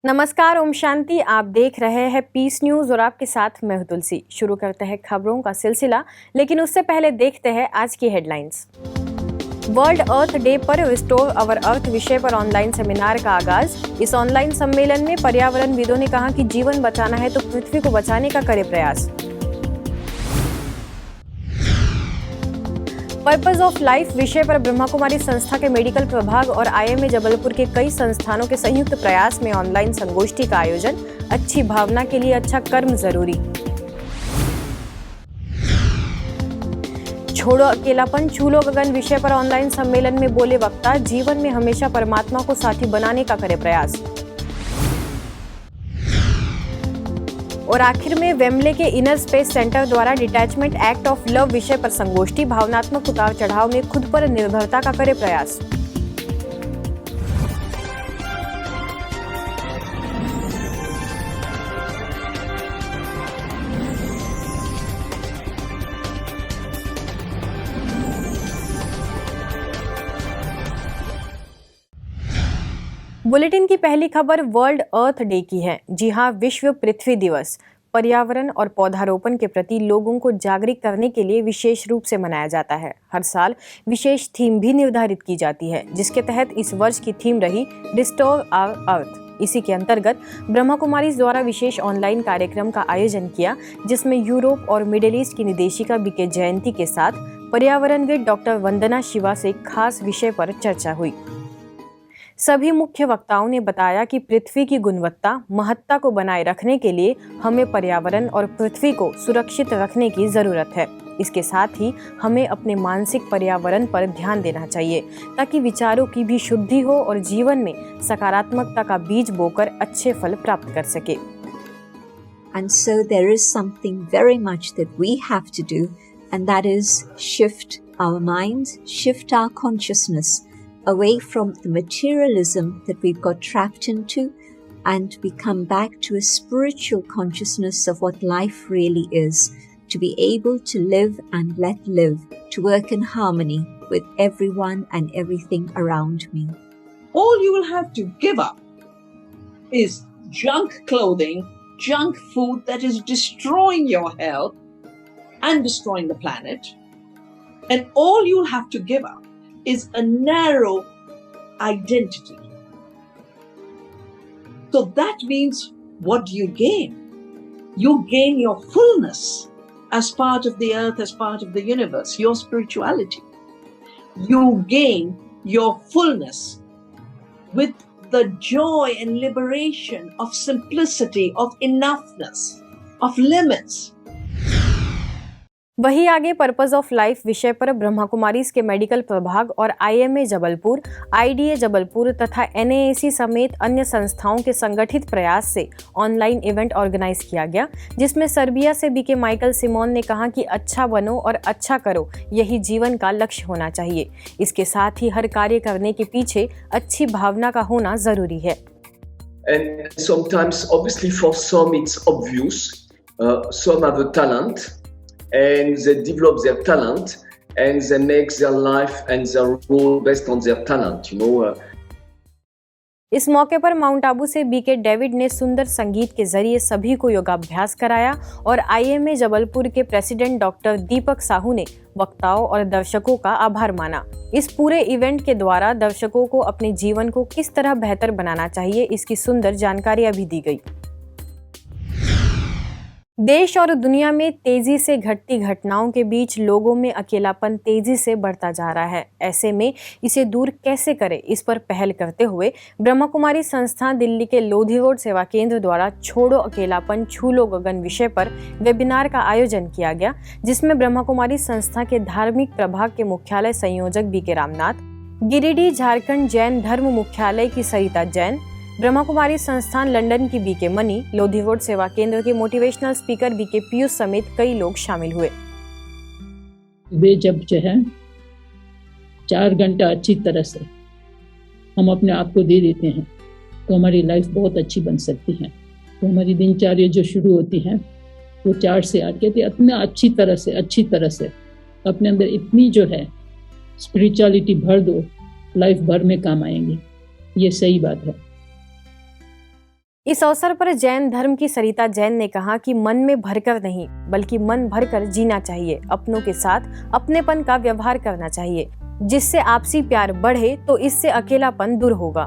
नमस्कार, ओम शांति। आप देख रहे हैं पीस न्यूज और आपके साथ मैं हूं तुलसी। शुरू करते हैं खबरों का सिलसिला, लेकिन उससे पहले देखते हैं आज की हेडलाइंस। वर्ल्ड अर्थ डे पर रिस्टोर अवर अर्थ विषय पर ऑनलाइन सेमिनार का आगाज। इस ऑनलाइन सम्मेलन में पर्यावरणविदों ने कहा कि जीवन बचाना है तो पृथ्वी को बचाने का करें प्रयास। पर्पज ऑफ लाइफ विषय पर ब्रह्मा कुमारी संस्था के मेडिकल प्रभाग और आईएमए जबलपुर के कई संस्थानों के संयुक्त प्रयास में ऑनलाइन संगोष्ठी का आयोजन। अच्छी भावना के लिए अच्छा कर्म जरूरी। छोड़ो अकेलापन, छू लो गगन विषय पर ऑनलाइन सम्मेलन में बोले वक्ता, जीवन में हमेशा परमात्मा को साथी बनाने का करे प्रयास। और आखिर में वेम्बले के इनर स्पेस सेंटर द्वारा डिटैचमेंट एक्ट ऑफ लव विषय पर संगोष्ठी। भावनात्मक उतार चढ़ाव में खुद पर निर्भरता का करे प्रयास। बुलेटिन की पहली खबर वर्ल्ड अर्थ डे की है। जी हां, विश्व पृथ्वी दिवस पर्यावरण और पौधारोपण के प्रति लोगों को जागरूक करने के लिए विशेष रूप से मनाया जाता है। हर साल विशेष थीम भी निर्धारित की जाती है, जिसके तहत इस वर्ष की थीम रही रिस्टोर आवर अर्थ। इसी के अंतर्गत ब्रह्मा कुमारी द्वारा विशेष ऑनलाइन कार्यक्रम का आयोजन किया, जिसमें यूरोप और मिडिल ईस्ट की निदेशिका बीके जयंती के साथ पर्यावरणविद डॉक्टर वंदना शिवा से खास विषय पर चर्चा हुई। सभी मुख्य वक्ताओं ने बताया कि पृथ्वी की गुणवत्ता महत्ता को बनाए रखने के लिए हमें पर्यावरण और पृथ्वी को सुरक्षित रखने की जरूरत है। इसके साथ ही हमें अपने मानसिक पर्यावरण पर ध्यान देना चाहिए, ताकि विचारों की भी शुद्धि हो और जीवन में सकारात्मकता का बीज बोकर अच्छे फल प्राप्त कर सके। And so there is something very much that we have to do, and that is shift our minds, shift our consciousness away from the materialism that we've got trapped into, and we come back to a spiritual consciousness of what life really is, to be able to live and let live, to work in harmony with everyone and everything around me. All you will have to give up is junk clothing, junk food that is destroying your health and destroying the planet. And all you'll have to give up is a narrow identity. So that means, what do you gain? You gain your fullness as part of the earth, as part of the universe, your spirituality. You gain your fullness with the joy and liberation of simplicity, of enoughness, of limits. वही आगे purpose of life विषय पर ब्रह्मा कुमारी के medical प्रभाग और IMA Jabalpur, IDA Jabalpur तथा NAAC समेत अन्य संस्थाओं के संगठित प्रयास से ऑनलाइन इवेंट ऑर्गेनाइज किया गया, जिसमें सर्बिया से बीके माइकल सिमोन ने कहा कि अच्छा बनो और अच्छा करो, यही जीवन का लक्ष्य होना चाहिए। इसके साथ ही हर कार्य करने के पीछे अच्छी भावना का होना जरूरी है। And sometimes, obviously, for some it's obvious. Some have a talent. And they develop their talent and they make their life and their role based on their talent, इस मौके पर माउंट आबू से बीके डेविड ने सुंदर संगीत के जरिए सभी को योगाभ्यास कराया और आईएमए जबलपुर के प्रेसिडेंट डॉक्टर दीपक साहू ने वक्ताओं और दर्शकों का आभार माना। इस पूरे इवेंट के द्वारा दर्शकों को अपने जीवन को किस तरह बेहतर बनाना चाहिए, इसकी सुंदर जानकारियां भी दी गई। देश और दुनिया में तेजी से घटती घटनाओं के बीच लोगों में अकेलापन तेजी से बढ़ता जा रहा है। ऐसे में इसे दूर कैसे करें, इस पर पहल करते हुए ब्रह्मा कुमारी संस्था दिल्ली के लोधी रोड सेवा केंद्र द्वारा छोड़ो अकेलापन, छू लो गगन विषय पर वेबिनार का आयोजन किया गया, जिसमें ब्रह्मा कुमारी संस्था के धार्मिक प्रभाग के मुख्यालय संयोजक बीके रामनाथ, गिरिडीह झारखंड जैन धर्म मुख्यालय की सरिता जैन, ब्रह्मा कुमारी संस्थान लंदन की बीके मनी, लोधी रोड सेवा केंद्र के मोटिवेशनल स्पीकर बीके पीयूष समेत कई लोग शामिल हुए। वे जब जो है 4 घंटा अच्छी तरह से हम अपने आप को दे देते हैं, तो हमारी लाइफ बहुत अच्छी बन सकती है। तो हमारी दिनचर्या जो शुरू होती है वो 4 से 8 कहते हैं, इतना अच्छी तरह से अपने अंदर इतनी जो है स्पिरिचुअलिटी भर दो, लाइफ भर में काम आएंगी। ये सही बात है। इस अवसर पर जैन धर्म की सरिता जैन ने कहा कि मन में भरकर नहीं बल्कि मन भरकर जीना चाहिए। अपनों के साथ अपनेपन का व्यवहार करना चाहिए, जिससे आपसी प्यार बढ़े तो इससे अकेलापन दूर होगा।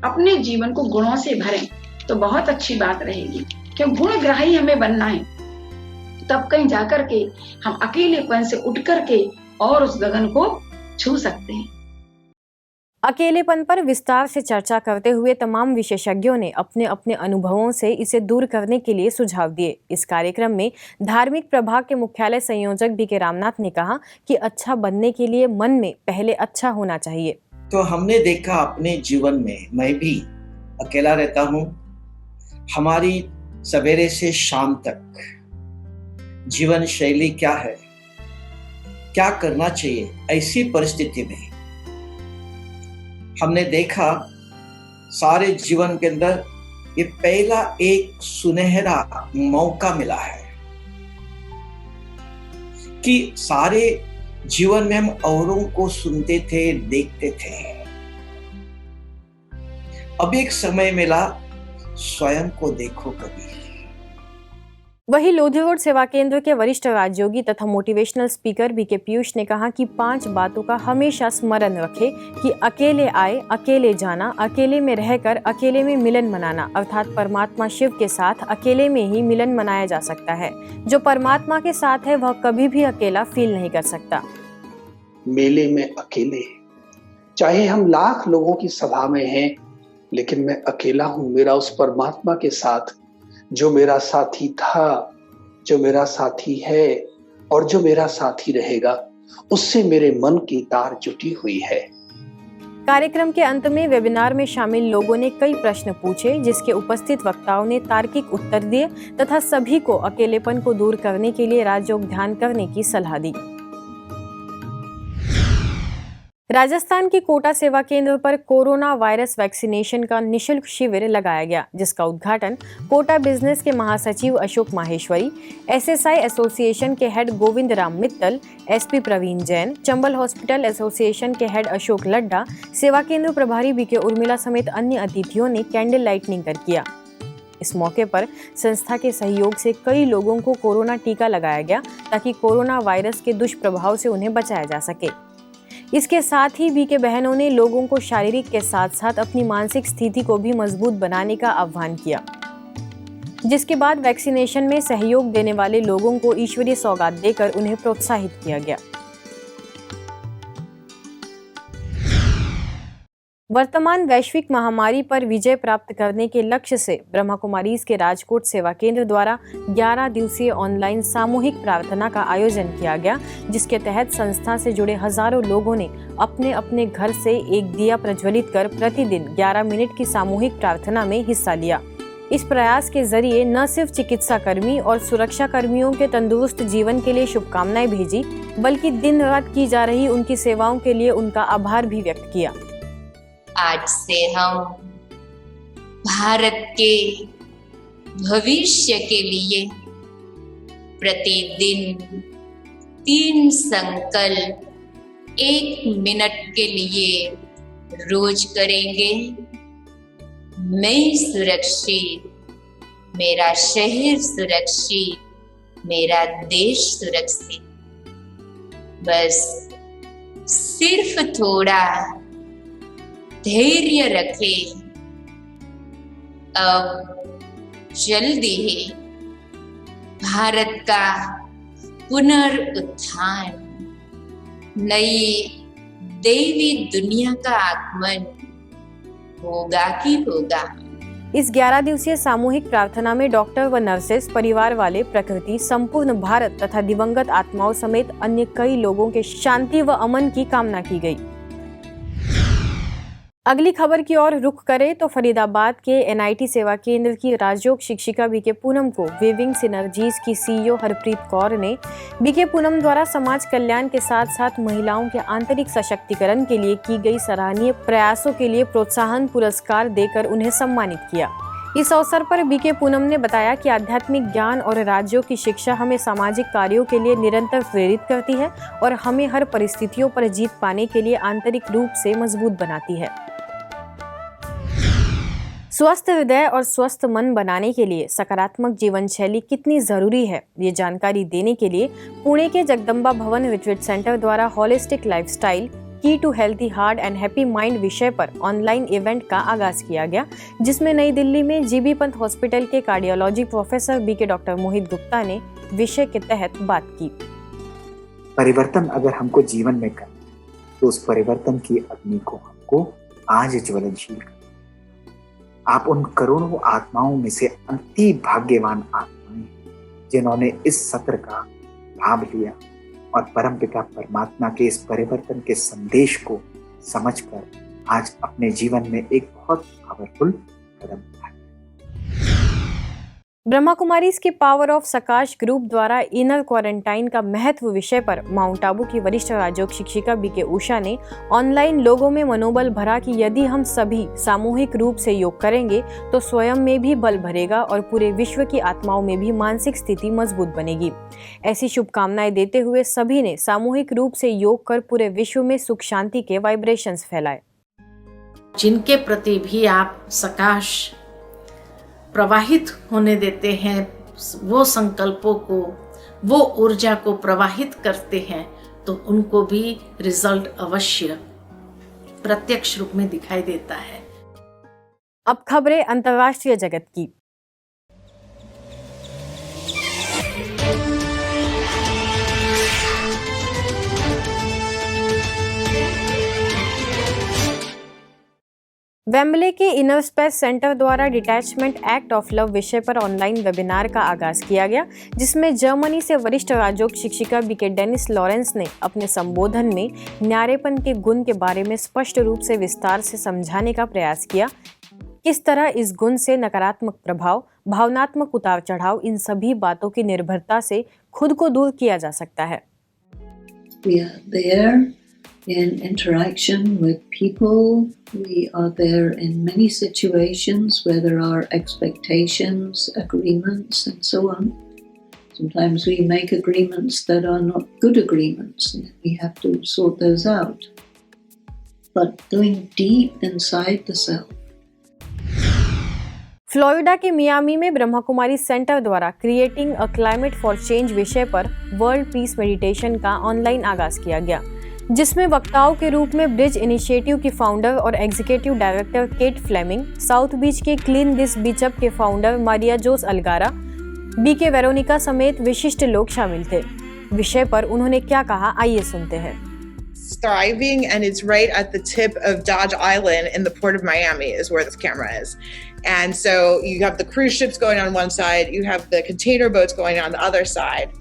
अपने जीवन को गुणों से भरें तो बहुत अच्छी बात रहेगी, क्यों गुणग्राही हमें बनना है। तब कहीं जाकर के हम अकेलेपन से उठ करके और उस गगन को छू सकते हैं। अकेलेपन पर विस्तार से चर्चा करते हुए तमाम विशेषज्ञों ने अपने अपने अनुभवों से इसे दूर करने के लिए सुझाव दिए। इस कार्यक्रम में धार्मिक प्रभाग के मुख्यालय संयोजक बीके रामनाथ ने कहा कि अच्छा बनने के लिए मन में पहले अच्छा होना चाहिए। तो हमने देखा अपने जीवन में, मैं भी अकेला रहता हूँ। हमारी सवेरे से शाम तक जीवन शैली क्या है, क्या करना चाहिए, ऐसी परिस्थिति में हमने देखा सारे जीवन के अंदर ये पहला एक सुनहरा मौका मिला है कि सारे जीवन में हम औरों को सुनते थे, देखते थे। अब एक समय मिला, स्वयं को देखो कभी। वहीं लोधी रोड सेवा केंद्र के वरिष्ठ राजयोगी तथा मोटिवेशनल स्पीकर बीके पीयूष ने कहा कि 5 बातों का हमेशा स्मरण रखें कि अकेले आए, अकेले जाना, अकेले में रहकर अकेले में मिलन मनाना, अर्थात परमात्मा शिव के साथ अकेले में ही मिलन मनाया जा सकता है। जो परमात्मा के साथ है वह कभी भी अकेला फील नहीं कर सकता। मेले में अकेले, चाहे हम लाख लोगों की सभा में हैं, लेकिन मैं अकेला हूं। मेरा उस परमात्मा के साथ, जो मेरा साथी था, जो मेरा साथी है और जो मेरा साथी रहेगा, उससे मेरे मन की तार जुटी हुई है। कार्यक्रम के अंत में वेबिनार में शामिल लोगों ने कई प्रश्न पूछे, जिसके उपस्थित वक्ताओं ने तार्किक उत्तर दिए तथा सभी को अकेलेपन को दूर करने के लिए राजयोग ध्यान करने की सलाह दी। राजस्थान के कोटा सेवा केंद्र पर कोरोना वायरस वैक्सीनेशन का निशुल्क शिविर लगाया गया, जिसका उद्घाटन कोटा बिजनेस के महासचिव अशोक माहेश्वरी, एसएसआई एसोसिएशन के head Govind Ram Mittal, SP Praveen Jain, Chambal hospital association के हेड अशोक लड्डा, सेवा केंद्र प्रभारी बीके उर्मिला समेत अन्य अतिथियों ने कैंडल लाइटनिंग कर किया। इस मौके पर संस्था के सहयोग से कई लोगों को कोरोना टीका लगाया गया ताकि कोरोना वायरस के दुष्प्रभाव से उन्हें बचाया जा सके। इसके साथ ही बीके बहनों ने लोगों को शारीरिक के साथ साथ अपनी मानसिक स्थिति को भी मजबूत बनाने का आह्वान किया, जिसके बाद वैक्सीनेशन में सहयोग देने वाले लोगों को ईश्वरीय सौगात देकर उन्हें प्रोत्साहित किया गया। वर्तमान वैश्विक महामारी पर विजय प्राप्त करने के लक्ष्य से ब्रह्मा कुमारीज के राजकोट सेवा केंद्र द्वारा 11 दिवसीय ऑनलाइन सामूहिक प्रार्थना का आयोजन किया गया, जिसके तहत संस्था से जुड़े हजारों लोगों ने अपने अपने घर से एक दिया प्रज्वलित कर प्रतिदिन 11 मिनट की सामूहिक प्रार्थना में हिस्सा लिया। इस प्रयास के जरिए न सिर्फ चिकित्सा कर्मी और सुरक्षा कर्मियों के तंदुरुस्त जीवन के लिए शुभकामनाएं भेजी, बल्कि दिन रात की जा रही उनकी सेवाओं के लिए उनका आभार भी व्यक्त किया। आज से हम भारत के भविष्य के लिए प्रतिदिन 3 संकल्प 1 मिनट के लिए रोज करेंगे। मैं सुरक्षित, मेरा शहर सुरक्षित, मेरा देश सुरक्षित। बस सिर्फ थोड़ा धैर्य रखें। अब जल्दी ही भारत का पुनरुत्थान, नई देवी दुनिया का आगमन होगा कि होगा। इस 11 दिवसीय सामूहिक प्रार्थना में डॉक्टर व नर्सेस, परिवार वाले, प्रकृति, संपूर्ण भारत तथा दिवंगत आत्माओं समेत अन्य कई लोगों के शांति व अमन की कामना की गई। अगली खबर की ओर रुख करें तो फरीदाबाद के एनआईटी सेवा केंद्र की राजयोग शिक्षिका बीके पूनम को वीविंग सिनर्जीज की सीईओ हरप्रीत कौर ने बीके पूनम द्वारा समाज कल्याण के साथ साथ महिलाओं के आंतरिक सशक्तिकरण के लिए की गई सराहनीय प्रयासों के लिए प्रोत्साहन पुरस्कार देकर उन्हें सम्मानित किया। इस अवसर पर बीके पूनम ने बताया कि आध्यात्मिक ज्ञान और राजयोग की शिक्षा हमें सामाजिक कार्यों के लिए निरंतर प्रेरित करती है और हमें हर परिस्थितियों पर जीत पाने के लिए आंतरिक रूप से मजबूत बनाती है। स्वस्थ हृदय और स्वस्थ मन बनाने के लिए सकारात्मक जीवन शैली कितनी जरूरी है, ये जानकारी देने के लिए पुणे के जगदम्बा भवन रिट्रीट सेंटर द्वारा holistic lifestyle key to healthy heart and happy mind विषय पर ऑनलाइन इवेंट का आगाज किया गया, जिसमें नई दिल्ली में जीबी पंत हॉस्पिटल के कार्डियोलॉजी प्रोफेसर बीके डॉक्टर मोहित गुप्ता ने विषय के तहत बात की। परिवर्तन अगर हमको जीवन में करना तो उस परिवर्तन की अग्नि को हमको आज ज्वलनशील करना। आप उन करोड़ों आत्माओं में से अति भाग्यवान आत्माएं जिन्होंने इस सत्र का लाभ लिया और परमपिता परमात्मा के इस परिवर्तन के संदेश को समझकर आज अपने जीवन में एक बहुत पावरफुल कदम उठाया। ब्रह्मा कुमारीज की पावर ऑफ सकाश ग्रुप द्वारा इनर क्वारंटाइन का महत्व विषय पर माउंट आबू की वरिष्ठ राजयोग शिक्षिका बीके उषा ने ऑनलाइन लोगों में मनोबल भरा कि यदि हम सभी सामूहिक रूप से योग करेंगे तो स्वयं में भी बल भरेगा और पूरे विश्व की आत्माओं में भी मानसिक स्थिति मजबूत बनेगी। ऐसी शुभकामनाएं देते हुए सभी ने सामूहिक रूप से योग कर पूरे विश्व में सुख शांति के वाइब्रेशंस फैलाए। जिनके प्रति भी आप सकाश प्रवाहित होने देते हैं, वो संकल्पों को, वो ऊर्जा को प्रवाहित करते हैं, तो उनको भी रिजल्ट अवश्य प्रत्यक्ष रूप में दिखाई देता है। अब खबरें अंतर्राष्ट्रीय जगत की। वेम्बले के इनर स्पेस सेंटर द्वारा डिटैचमेंट एक्ट ऑफ लव विषय पर ऑनलाइन वेबिनार का आगाज किया गया, जिसमें जर्मनी से वरिष्ठ राजयोग शिक्षिका बीके डेनिस लॉरेंस ने अपने संबोधन में न्यारेपन के गुण के बारे में स्पष्ट रूप से विस्तार से समझाने का प्रयास किया। किस तरह इस गुण से नकारात्मक प्रभाव, भावनात्मक उतार चढ़ाव, इन सभी बातों की निर्भरता से खुद को दूर किया जा सकता है। In interaction with people, we are there in many situations where there are expectations, agreements, and so on. Sometimes we make agreements that are not good agreements, and we have to sort those out. But going deep inside the self. Florida के Miami में Brahma Kumari centre द्वारा creating a climate for change विषय पर world peace meditation का online आगाज किया गया, जिसमें वक्ताओं के रूप में ब्रिज इनिशिएटिव की फाउंडर और executive director Kate Fleming, South Beach के क्लीन दिस बीच अप के founder Maria Jose Alagara, BK Veronica समेत विशिष्ट लोग शामिल थे। विषय पर उन्होंने क्या कहा, आइए सुनते हैं। Thriving, and it's right at the tip of Dodge Island in the port of Miami is where this camera is. And so you have the cruise ships going on one side, you have the container boats going on the other side.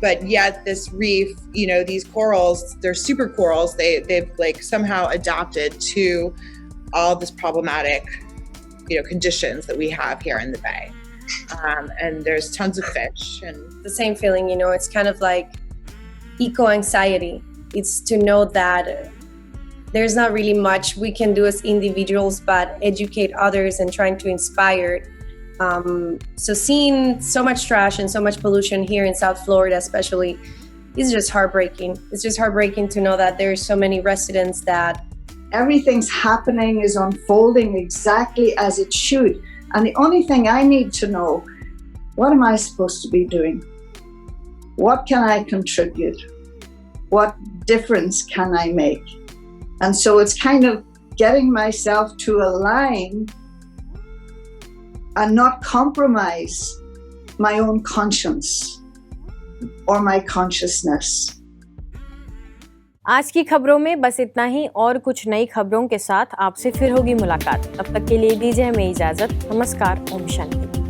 But yet this reef, you know, these corals, they're super corals. They've like somehow adapted to all this problematic, you know, conditions that we have here in the bay. And there's tons of fish and the same feeling, you know, it's kind of like eco-anxiety. It's to know that there's not really much we can do as individuals, but educate others and trying to inspire. So seeing so much trash and so much pollution here in South Florida especially is just heartbreaking. It's just heartbreaking to know that there's so many residents that everything's happening is unfolding exactly as it should. And the only thing I need to know, what am I supposed to be doing? What can I contribute? What difference can I make? And so it's kind of getting myself to align and not compromise my own conscience or my consciousness. आज की खबरों में बस इतना ही, और कुछ नई खबरों के साथ आपसे फिर होगी मुलाकात। तब तक के लिए दीजिए हमें इजाजत। नमस्कार, ओम शांति।